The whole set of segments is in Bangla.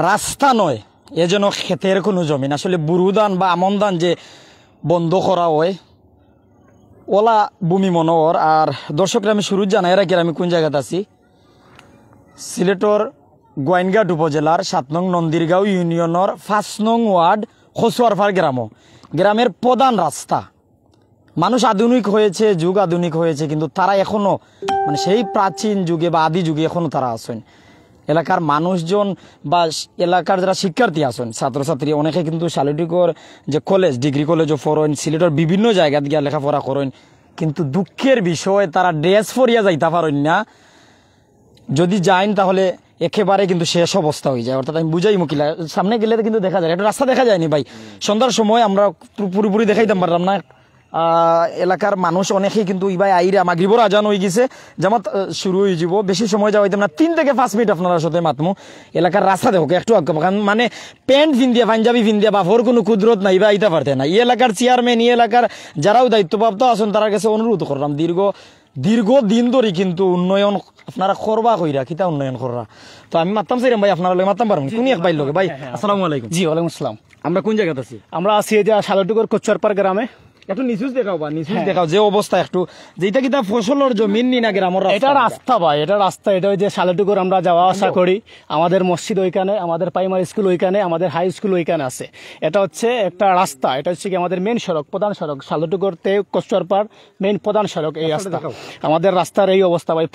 রাস্তা নয়, এ যেন ক্ষেতের কোনো জমিন। আসলে বুরুদান বা আমন ধান যে বন্ধ করা হয় ওলা ভূমি মনোহর। আর দর্শকরা আমি শুরু জানাই রাখি আমি কোন জায়গাতে আছি। সিলেটর গোয়াইনঘাট উপজেলার 7 নং নন্দিরগাঁও ইউনিয়নের 5 নং ওয়ার্ড খসুয়ারপাড় গ্রামের প্রধান রাস্তা। মানুষ আধুনিক হয়েছে, যুগ আধুনিক হয়েছে, কিন্তু তারা এখনো মানে সেই প্রাচীন যুগে বা আদি যুগে এখনো তারা আছেন। এলাকার মানুষজন বা এলাকার যারা শিক্ষার্থী আছেন, ছাত্রছাত্রী অনেকে কিন্তু শালুটিকর যে কলেজ, ডিগ্রি কলেজও পড়েন, সিলেটের বিভিন্ন জায়গা গিয়ে লেখাপড়া করেন, কিন্তু দুঃখের বিষয় তারা ড্রেস পরিয়া যাইতে পারেন না। যদি যাইন তাহলে একেবারে কিন্তু শেষ অবস্থা হয়ে যায়। অর্থাৎ আমি বুঝাই মুখিলা, সামনে গেলে কিন্তু দেখা যায়, একটা রাস্তা দেখা যায়নি ভাই। সন্ধ্যার সময় আমরা পুরোপুরি দেখাইতাম পারলাম না। এলাকার মানুষ অনেকেই কিন্তু ইবাই আইরা মাগরিবর আজান হয়ে গেছে, জামাত শুরু হয়ে যাব, বেশি সময় যাওয়া হইতাম না, 3 থেকে 5 মিনিট আপনার সাথে মাতমু। এলাকার রাস্তা দেখো একটু মানে প্যান্ট ফিন্দিয়া পাঞ্জাবি ফিন্দিয়া বাফর কোনো কুদরত নাই বা আইতে পারতে না। এই এলাকার চেয়ারম্যান, এই এলাকার যারাও দায়িত্বপ্রাপ্ত আছেন তার কাছে অনুরোধ করলাম, দীর্ঘ দিন ধরে কিন্তু উন্নয়ন আপনারা করবা কইরা, কিতা উন্নয়ন কররা। তো আমি মাততাম চাইলাম ভাই, আপনারা মাততাম পারবেন কোন এক ভাই লোকে ভাই। আসসালামু আলাইকুম। জি ওয়ালাইকুম আসসালাম। আমরা কোন জায়গাতে আছি? আমরা আছি এই যে শালুটিকর কচুয়ারপাড় গ্রামে। একটু নিচুজ দেখাও বা নিচুজ দেখাও যে অবস্থা, একটু যেটা কিতা ফসলের জমিন নি না গ্রামের এটা রাস্তা ভাই, এটা রাস্তা। এটা ওই যে শালুটিকর আমরা যাওয়া আসা করি, আমাদের মসজিদ ওইখানে, আমাদের প্রাইমারি স্কুল ওইখানে, আমাদের হাই স্কুল ওইখানে আছে। এটা হচ্ছে একটা রাস্তা, এটা হচ্ছে কি আমাদের মেন সড়ক, প্রধান সড়ক, শালুটিকর তে কচুয়ারপাড় মেন প্রধান সড়ক এই রাস্তা। আমাদের রাস্তার এই অবস্থা ভাই,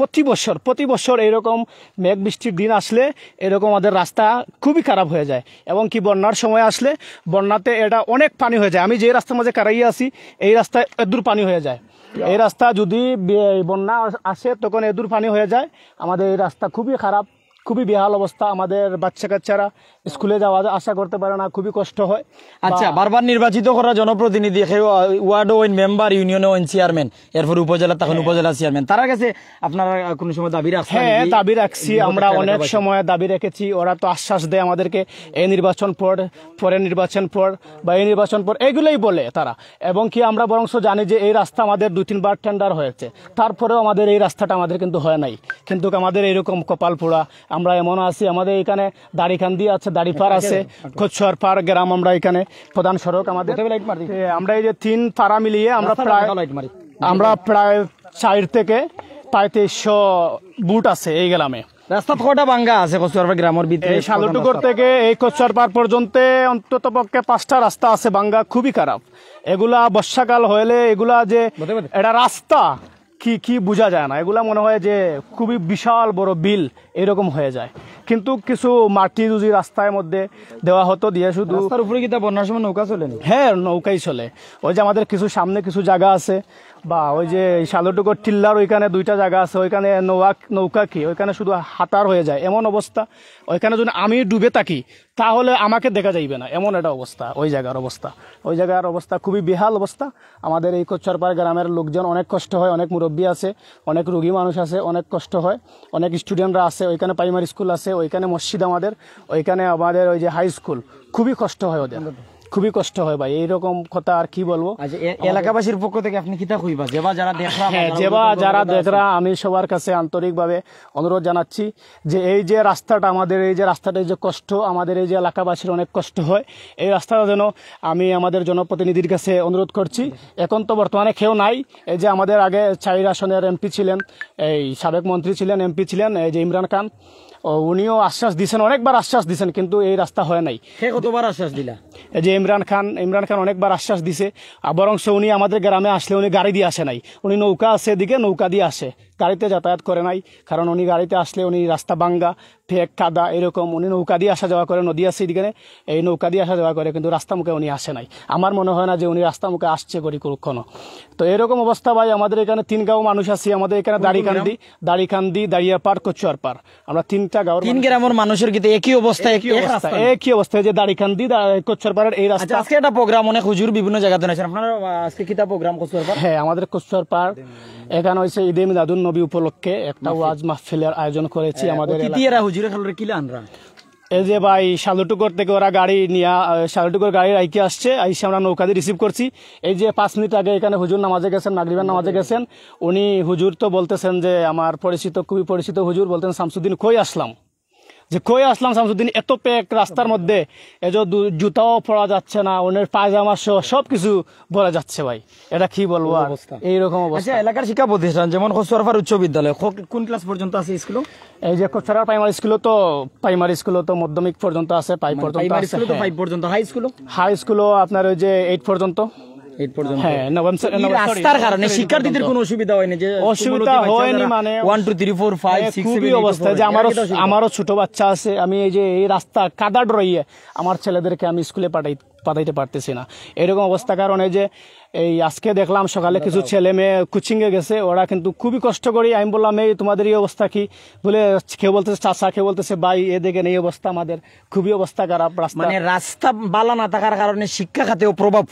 প্রতি বছর এইরকম মেঘ বৃষ্টির দিন আসলে এরকম আমাদের রাস্তা খুবই খারাপ হয়ে যায়, এবং কি বন্যার সময় আসলে বন্যাতে এটা অনেক পানি হয়ে যায়। আমি যে রাস্তার মাঝে কারাইয়া আছি এই রাস্তায় এদূর পানি হয়ে যায়। এই রাস্তা যদি বন্যা আসে তখন এদূর পানি হয়ে যায়। আমাদের এই রাস্তা খুবই খারাপ, খুবই বেহাল অবস্থা। আমাদের বাচ্চা কাচ্চারা স্কুলে যাওয়া আসা করতে পারে না, খুবই কষ্ট হয়। আচ্ছা, বারবার নির্বাচিত করা জনপ্রতিনিধি, ওয়ার্ড ওইন মেম্বার, ইউনিয়ন ওইন চেয়ারম্যান, এরপর উপজেলা, তখন উপজেলা চেয়ারম্যান, তার কাছে আপনারা কোনো সময় দাবি রাখছেন? হ্যাঁ, দাবি রাখছি আমরা, অনেক সময় দাবি রেখেছি। ওরা তো আশ্বাস দেয় আমাদেরকে, এই নির্বাচন পরে নির্বাচন পর বা এই নির্বাচন পর, এগুলোই বলে তারা। এবং কি আমরা বরংশ জানি যে এই রাস্তা আমাদের 2-3 বার টেন্ডার হয়েছে, তারপরেও আমাদের এই রাস্তাটা আমাদের কিন্তু হয় নাই। কিন্তু আমাদের এইরকম কপাল পোড়া, আমরা এমন আছি। আমাদের এখানে দাড়িকান্দি আছে, দাড়িপাড় আছে, কচুয়ারপাড় গ্রাম, আমরা এখানে প্রধান সড়ক আমাদের। আমরা এই যে 3 পাড়া মিলিয়ে আমরা প্রায় 4 থেকে 3500 বুট আছে এই গ্রামে। রাস্তা কয়টা ভাঙ্গা আছে কচুয়ারপাড় গ্রামের ভিতরে? শালুটিকর থেকে এই কচুয়ারপাড় পর্যন্ত অন্তত পক্ষে 5টা রাস্তা আছে ভাঙ্গা, খুবই খারাপ। এগুলা বর্ষাকাল হলে এগুলা যে এটা রাস্তা কি বোঝা যায় না। এগুলা মনে হয় যে খুবই বিশাল বড় বিল এরকম হয়ে যায়। কিন্তু কিছু মাটি যদি রাস্তার মধ্যে দেওয়া হতো, দিয়ে শুধু রাস্তার উপরে কি তা বন্যার সময় নৌকা চলে? হ্যাঁ, নৌকাই চলে। ওই যে আমাদের কিছু সামনে কিছু জায়গা আছে, বা ওই যে শালুটিকর টিল্লার ওইখানে 2টা জায়গা আছে, ওইখানে নৌকা কি ওইখানে শুধু হাতার হয়ে যায়, এমন অবস্থা। ওইখানে যদি আমি ডুবে থাকি তাহলে আমাকে দেখা যাইবে না, এমন একটা অবস্থা ওই জায়গার অবস্থা। ওই জায়গার অবস্থা খুবই বেহাল অবস্থা। আমাদের এই কচুয়ারপাড় গ্রামের লোকজন অনেক কষ্ট হয়, অনেক মুরব্বী আছে, অনেক রোগী মানুষ আছে, অনেক কষ্ট হয়। অনেক স্টুডেন্টরা আছে, ওইখানে প্রাইমারি স্কুল আছে, ওইখানে মসজিদ আমাদের, ওইখানে আমাদের ওই যে হাই স্কুল, খুবই কষ্ট হয় ওদের, খুবই কষ্ট হয় ভাই। এইরকম কথা আর কি বলবো। এলাকাবাসীর পক্ষ থেকে আপনি কিতা কইবা যারা দেখরা, আমি সবার কাছে আন্তরিকভাবে অনুরোধ জানাচ্ছি যে এই যে রাস্তাটা আমাদের, এই যে রাস্তাটা, এই যে কষ্ট আমাদের, এই যে এলাকাবাসীর অনেক কষ্ট হয়, এই রাস্তাটা যেন আমি আমাদের জনপ্রতিনিধির কাছে অনুরোধ করছি। এখন তো বর্তমানে কেউ নাই। এই যে আমাদের আগে 4 আসনের এমপি ছিলেন, এই সাবেক মন্ত্রী ছিলেন, এমপি ছিলেন, এই যে ইমরান খান, উনিও আশ্বাস দিয়েছেন, অনেকবার আশ্বাস দিয়েছেন, কিন্তু এই রাস্তা হয় নাই। কতবার আশ্বাস দিলা? এই যে ইমরান খান অনেকবার আশ্বাস দিছে, বরং উনি আমাদের গ্রামে আসলে উনি গাড়ি দিয়ে আসে নাই। উনি নৌকা আছে এদিকে, নৌকা দিয়ে আসে, গাড়িতে যাতায়াত করে নাই। কারণ উনি গাড়িতে আসলে উনি রাস্তা ভাঙ্গা, ফেক, কাদা এরকম, উনি নৌকা দিয়ে আসা যাওয়া করে, নদী আছে এদিকে, এই নৌকা দিয়ে আসা যাওয়া করে, কিন্তু রাস্তা মুখে উনি আসে নাই। আমার মনে হয় না যে উনি রাস্তা মুখে আসছে করি কখনো। তো এরকম অবস্থা ভাই। আমাদের এখানে 3 গাঁও মানুষ আছি। আমাদের এখানে দাড়িকান্দি, দাড়িয়াপাড়, কচুয়ারপাড়, আমরা 3টা গাঁও, 3 গ্রামের মানুষের কিন্তু একই অবস্থা, একই অবস্থা। যে দাড়িকান্দি, কচুয়ারপাড়ের এই রাস্তা। আজকে একটা প্রোগ্রাম অনেক হুজুর বিভিন্ন জায়গাতে আছেন, আপনারা আজকে কিতা প্রোগ্রাম কচুয়ারপাড়? হ্যাঁ, আমাদের কচুয়ারপাড় এখানে হয়েছে ঈদে মিলাদুন নবী উপলক্ষে একটা ওয়াজ মাহফিলের আয়োজন করেছি। আমাদের এই যে ভাই শালুটিকর থেকে ওরা গাড়ি নিয়ে, শালুটিকর গাড়ি রাইকে আসছে, আইসে আমরা নৌকা দিয়ে রিসিভ করছি। এই যে 5 মিনিট আগে এখানে হুজুর নামাজে গেছেন, মাগরিবের নামাজে গেছেন। উনি হুজুর তো বলতেছেন যে আমার খুবই পরিচিত হুজুর, বলতেন শামসুদ্দিন কই আসলাম। যে কই আসলাম শামসুদ্দিন, এত প্যাক রাস্তার মধ্যে, এই যে জুতাও পরা যাচ্ছে না, ওনের পায়জামা সহ সবকিছু পরা যাচ্ছে ভাই, এটা কি বলবো আর, অবস্থা। এইরকম অবস্থা। আচ্ছা, এলাকার শিক্ষা প্রতিষ্ঠান যেমন খসুয়ারফার উচ্চ বিদ্যালয় কোন ক্লাস পর্যন্ত আছে স্কুল? এই যে কোচরা প্রাইমারি স্কুলও তো মাধ্যমিক পর্যন্ত আছে, 5 পর্যন্ত প্রাইমারি আছে। স্কুল তো 5 পর্যন্ত, হাই স্কুল হাই স্কুলও আপনার ওই যে 8 পর্যন্ত। 8 পর্যন্ত। হ্যাঁ, নবম এই রাস্তার কারণে শিক্ষার্থীদের কোনো অসুবিধা হয়নি? যে অসুবিধা হয়নি মানে 1 2 3 4 5 6 খুবই 7 অবস্থা, যে আমারও ছোট বাচ্চা আছে, আমি এই যে এই রাস্তা কাদা ডরাইয়ে আমার ছেলেদেরকে আমি স্কুলে পাঠাইতে পারতেছি না, এরকম অবস্থা। কারণ এই যে এই আজকে দেখলাম সকালে কিছু ছেলে মেয়ে কোচিং এ গেছে, ওরা কিন্তু খুবই কষ্ট করি। আমি বললাম এই তোমাদের এই অবস্থা কি, বলে কেউ বলতেছে চাচা, কেউ বলতেছে ভাই, এ দেখেন এই অবস্থা আমাদের, খুবই অবস্থা খারাপ। মানে রাস্তা বালা না থাকার কারণে শিক্ষা খাতেও প্রভাব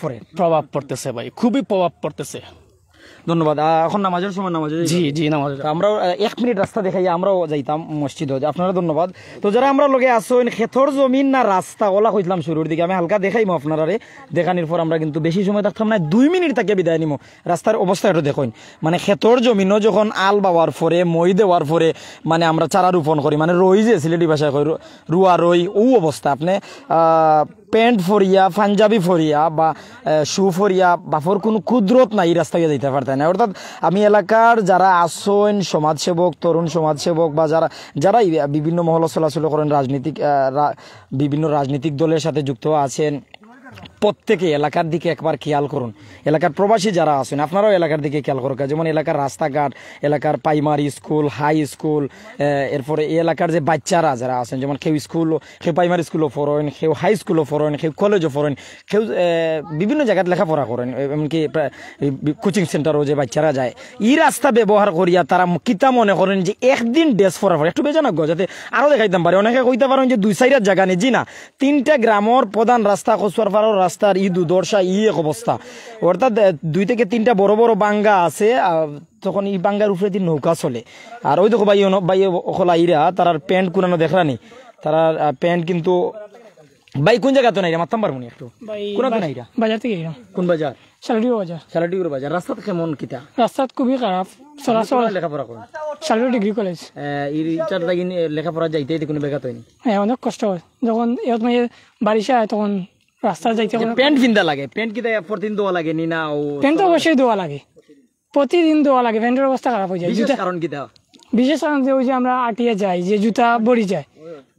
পড়তেছে ভাই, খুবই প্রভাব পড়তেছে। ধন্যবাদ। এখন নামাজের সময় নামাজ, জি নামাজ, আমরাও 1 মিনিট রাস্তা দেখাই আমরাও যাইতাম মসজিদ। আপনারা ধন্যবাদ। তো যারা আমরা লগে আসেন, ক্ষেতর জমিন না রাস্তা ওলা কইলাম শুরুর দিকে, আমি হালকা দেখাইমো আপনারা, দেখানির পর আমরা কিন্তু বেশি সময় থাকতাম না, 2 মিনিট তাকে বিদায় নিমো। রাস্তার অবস্থা একটু দেখুন, মানে ক্ষেতর জমিনও যখন আল বাওয়ার পরে, মই দেওয়ার পরে, মানে আমরা চারা রোপণ করি, মানে রই যে সিলেটি ভাষায় কই রুয়া রই, ও অবস্থা। আপনি প্যান্ট ফরিয়া, পাঞ্জাবি ফরিয়া বা শু ফরিয়া বাফর কোনো কুদরত নাই, এই রাস্তায় যাইতে পারতেন না। অর্থাৎ আমি এলাকার যারা আসেন, সমাজসেবক, তরুণ সমাজসেবক বা যারাই বিভিন্ন মহল চলাচল করেন, বিভিন্ন রাজনৈতিক দলের সাথে যুক্ত আছেন, প্রত্যেকে এলাকার দিকে একবার খেয়াল করুন। এলাকার প্রবাসী যারা আছেন আপনারাও এলাকার দিকে খেয়াল করুন, যেমন এলাকার রাস্তাঘাট, এলাকার প্রাইমারি স্কুল, হাই স্কুল, এরপরে এই এলাকার যে বাচ্চারা যারা আছেন, যেমন কেউ প্রাইমারি স্কুলও পড়েন, কেউ হাই স্কুলও পড়েন, কেউ কলেজও পড়েন, কেউ বিভিন্ন জায়গায় লেখাপড়া করেন, এমনকি কোচিং সেন্টারও যে বাচ্চারা যায়, এই রাস্তা ব্যবহার করিয়া তারা কিতা মনে করেন যে একদিন ড্রেস পরা পরে একটু বেজানজ্ঞ, যাতে আরও দেখাইতাম পারে। অনেকে কইতে পারেন যে 2-4 জায়গা নেই, জি না, 3টা গ্রামের প্রধান রাস্তা, কচুয়ারপাড় রাস্তার দুর্দশা এক অবস্থা। অর্থাৎ 2 থেকে 3টা বড় বড় বাঙ্গা আছে, তখন এই বাঙ্গার উপরে দিয়ে নৌকা চলে। আর ওই দেখো ভাই ওখলা ইরা তার প্যান্ট কুনানো দেখলানি, তার প্যান্ট কিন্তু ভাই কোন জায়গা তো নাই মারতাম পারবো না একটু, কোন তো নাই বাজার থেকে কোন বাজার? শালাডিগুর বাজার। রাস্তা কেমন কিতা? রাস্তা খুবই খারাপ, চলাচল। লেখাপড়া করেন? শালু ডিগ্রি কলেজ। ইটার লাগি লেখাপড়া যাইতে কোনো ব্যাঘাত হয়নি? হ্যাঁ, অনেক কষ্ট হয় যখন বারিশা হয়, তখন রাস্তা যাইতে। প্যান্ট কিনতে লাগে, প্যান্ট কিতা প্রতিদিন দেওয়া লাগে নি না? প্যান্ট তো অবশ্যই দেওয়া লাগে, প্রতিদিন দেওয়া লাগে। প্যান্টের অবস্থা খারাপ হয়ে যায়। কারণ কিতা? বিশেষ কারণ ওই যে আমরা আটিয়ে যাই, যে জুতা বড়ি যায়,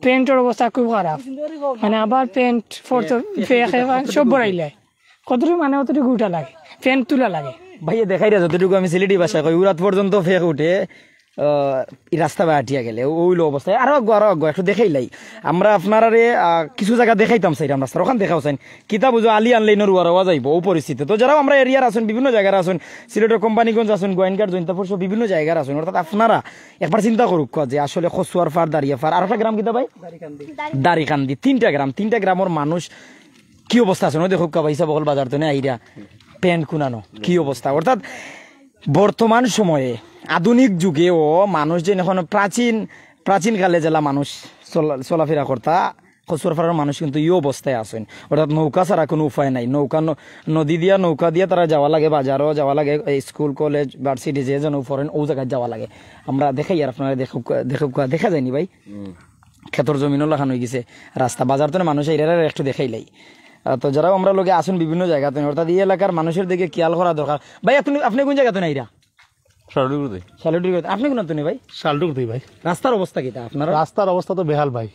প্যান্টের অবস্থা খুব খারাপ। মানে আবার প্যান্ট সব বড়াইলে কতটুকু, মানে অতটুকু উঠা লাগে, প্যান্ট তুলা লাগে। ভাইয়া দেখাই রে, যতটুকু আমি সিলেটি ভাষায় কই, উরাত পর্যন্ত ফেক উঠে রাস্তা বা আটিয়া গেলে ওইলো অবস্থায়। আরো একটু দেখাইলাই আমরা আপনারা কিছু জায়গা দেখাইতাম চাইলাম রাস্তার, ওখান দেখাও চাইন কিতা বুঝো আলি আনলাইনের রুয়া যাইব ও পরিস্থিতি। তো যারাও আমরা এরিয়ার আছেন, বিভিন্ন জায়গার আছেন, সিলেটের কোম্পানিগঞ্জ আছেন, গোয়েনঘাট, জৈন্তাপুর সব বিভিন্ন জায়গার আছেন। অর্থাৎ আপনারা একবার চিন্তা করুক যে আসলে খসুয়ারপাড়, দাঁড়িয়াপাড়, আর একটা গ্রাম কিতা ভাই, দাড়িকান্দি, 3টা গ্রামের মানুষ কি অবস্থা আছে দেখুক ভাইসা বকল বাজার তো আইরা প্যান্ট কুনানো কি অবস্থা। অর্থাৎ বর্তমান সময়ে আধুনিক যুগেও মানুষ যে এখন প্রাচীন কালে জেলা মানুষ চলাফেরা করতা, খসুয়ারপাড়ার মানুষ কিন্তু এই অবস্থায় আছেন। অর্থাৎ নৌকা ছাড়া কোনো উপায় নাই, নৌকা দিয়া তারা যাওয়া লাগে, বাজারও যাওয়া লাগে, স্কুল কলেজ ভার্সিটি যে যেন ফরেন ও জায়গায় যাওয়া লাগে। আমরা দেখাই আর আপনারা দেখা যায়নি ভাই, ক্ষেতর জমিনও লাগানো হয়ে গেছে, রাস্তা বাজার তো মানুষ এরা একটু দেখাইলাই। তো যারাও আমরা লোকে আসুন বিভিন্ন জায়গাতে, অর্থাৎ এই এলাকার মানুষের দিকে খেয়াল করা দরকার। ভাই আপনি কোন জায়গাতে নাই? আপনি কোন তো নেই ভাই? শালটুকুতেই ভাই। রাস্তার অবস্থা কিটা আপনার? রাস্তার অবস্থা তো বেহাল ভাই।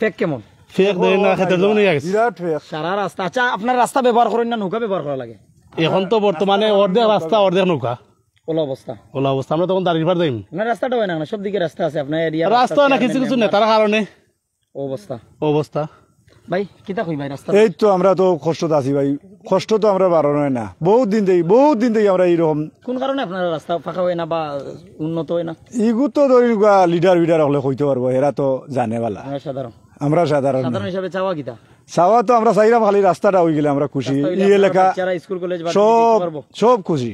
ফেক কেমন? ফেক দেন না, খেতে জমি নিয়ে গেছে বিরাট ফেক সারা রাস্তা। আচ্ছা, আপনার রাস্তা ব্যবহার করেন না নৌকা ব্যবহার করা লাগে? এখন তো বর্তমানে অর্ধেক রাস্তা অর্ধেক নৌকা, ওলা অবস্থা। আমরা তখন দাঁড়িয়ে যাই আপনার রাস্তাটা হয় না, সব দিকে রাস্তা আছে আপনার এরিয়া? রাস্তা না, কিছু নেতার কারণে অবস্থা। ভাই কিতা কই ভাই রাস্তা? এই তো আমরা তো কষ্টতে আছি ভাই, কষ্ট তো আমরা বাড়ানো হয় না, বহুত দিন থেকে আমরা এইরকম। কোন কারণে আপনার রাস্তা ফাঁকা হয় না বা উন্নত হয় না? ইগু তো ধরি লিডার হলে কইতে পারবো, এরা তো জানে বালা। আমরা সাধারণ হিসাবে চাওয়া কিতা? চাওয়া তো আমরা চাইলাম খালি রাস্তাটা হয়ে গেলে আমরা খুশি। এই এলাকা স্কুল কলেজ সব খুশি,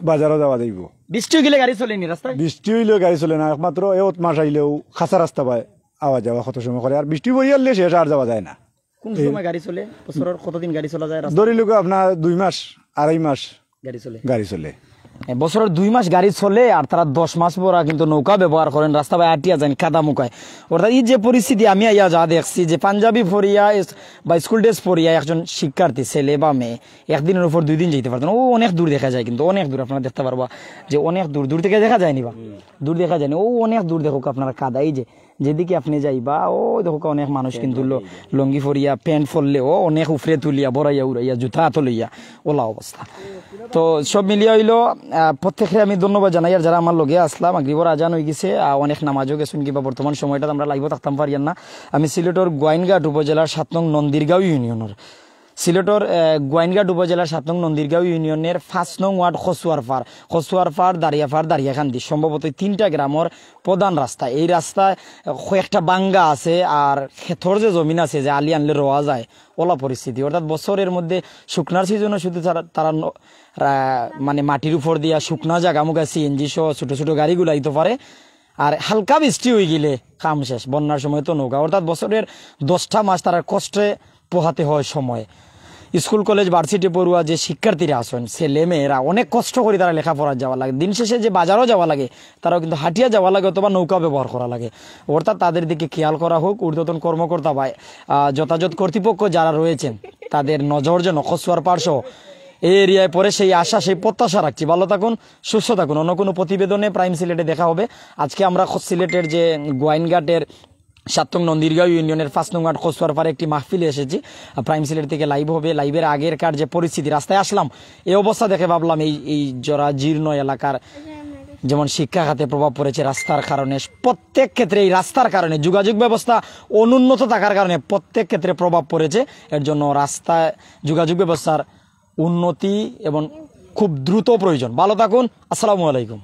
বাজারও যাওয়া যাইব। বৃষ্টি গেলে গাড়ি চলেনি রাস্তায়? বৃষ্টি হইলেও গাড়ি চলে না, একমাত্র এত মাস আইলেও খাঁচা রাস্তা পায়, আওয়া যাওয়া কত সময় করে। আর বৃষ্টি বই আনলে শেষ আর যাওয়া যায় না। কোন সময় গাড়ি চলে? বছরের কতদিন গাড়ি চলা যায়? ধরি লোক আপনার 2 মাস 2.5 মাস গাড়ি চলে। বছরের 2 মাস গাড়ি চলে আর তারা 10 মাস পর কিন্তু নৌকা ব্যবহার করেন, রাস্তা বা আটিয়া যান কাদা মুকায়। অর্থাৎ এই যে পরিস্থিতি আমি আইয়া যা দেখছি যে পাঞ্জাবি পরিয়া বা স্কুল ড্রেস পরিয়া একজন শিক্ষার্থী ছেলে বা মেয়ে একদিনের উপর 2 দিন যেতে পারতেন। ও অনেক দূর দেখা যায়, কিন্তু অনেক দূর আপনারা দেখতে পারবা যে অনেক দূর দূর থেকে দেখা যায়নি বা দূর দেখা যায়নি, ও অনেক দূর দেখো আপনারা কাদা। এই যে যেদিকে আপনি যাইবা ও দেখো অনেক মানুষ কিন্তু লঙ্গি ফরিয়া প্যান্ট ফললেও অনেক উফরে তুলিয়া বড়াইয়া উড়াইয়া জুতা হাত লইয়া ওলা অবস্থা। তো সব মিলিয়ে হইলো প্রত্যেকে আমি ধন্যবাদ জানাই। আর যারা আমার লগে আসলাম মাগরিবর আজান হয়ে গেছে, অনেক নামাজও গেছেন কিংবা বর্তমান সময়টা আমরা লাইভও থাকতাম পারিয়ান না। আমি সিলেটর গোয়াইনঘাট উপজেলার 7 নং নন্দিরগাঁও ইউনিয়নের গোয়াইনঘাট উপজেলার 7 নং নন্দিরগাঁও ইউনিয়নের 5 নং ওয়ার্ড খসুয়ারপাড় দারিয়াখান্দি সম্ভবত 3টা গ্রামের প্রধান রাস্তা। এই রাস্তায় কয়েকটা বাঙ্গা আছে আর ক্ষেতর যে জমিন আছে যে আলি আনলে রোয়া যায় ওলা পরিস্থিতি। অর্থাৎ বছরের মধ্যে শুকনার সিজনে শুধু তারা মানে মাটির উপর দিয়া শুকনা জায়গা মুখা সিএনজি সহ ছোট ছোট গাড়িগুলো আইতে পারে, আর হালকা বৃষ্টি হয়ে গেলে কাম শেষ। বন্যার সময় তো নৌকা। অর্থাৎ বছরের 10টা মাস তারা কষ্টে পোহাতে হয় সময়। স্কুল কলেজ ভার্সিটি পড়ুয়া যে শিক্ষার্থীরা আছেন ছেলে মেয়েরা অনেক কষ্ট করে তারা লেখাপড়া যাওয়া লাগে। দিন শেষে যে বাজারও যাওয়া লাগে তারাও কিন্তু হাঁটিয়া যাওয়া লাগে অথবা নৌকা ব্যবহার করা লাগে। অর্থাৎ তাদের দিকে খেয়াল করা হোক। ঊর্ধ্বতন কর্মকর্তা বা যথাযথ কর্তৃপক্ষ যারা রয়েছেন তাদের নজর যেন খসুয়ারপাড় সহ এই এরিয়ায় পরে সেই আশা সেই প্রত্যাশা রাখছি। ভালো থাকুন, সুস্থ থাকুন। অন্য কোনো প্রতিবেদনে প্রাইম সিলেটে দেখা হবে। আজকে আমরা সিলেটের যে গোয়াইনঘাটের 7 নং নন্দিরগাঁও ইউনিয়নের 5 নং ওয়ার্ড খসুয়ারপাড়ে একটি মাহফিলে এসেছি। প্রাইম সিলেট থেকে লাইভ হবে। লাইভের আগেরকার যে পরিস্থিতি, রাস্তায় আসলাম এই অবস্থা দেখে ভাবলাম এই জরা জীর্ণ এলাকার যেমন শিক্ষা খাতে প্রভাব পড়েছে রাস্তার কারণে, প্রত্যেক ক্ষেত্রে এই রাস্তার কারণে যোগাযোগ ব্যবস্থা অনুন্নত থাকার কারণে প্রত্যেক ক্ষেত্রে প্রভাব পড়েছে। এর জন্য রাস্তায় যোগাযোগ ব্যবস্থার উন্নতি এবং খুব দ্রুত প্রয়োজন। ভালো থাকুন, আসসালামু আলাইকুম।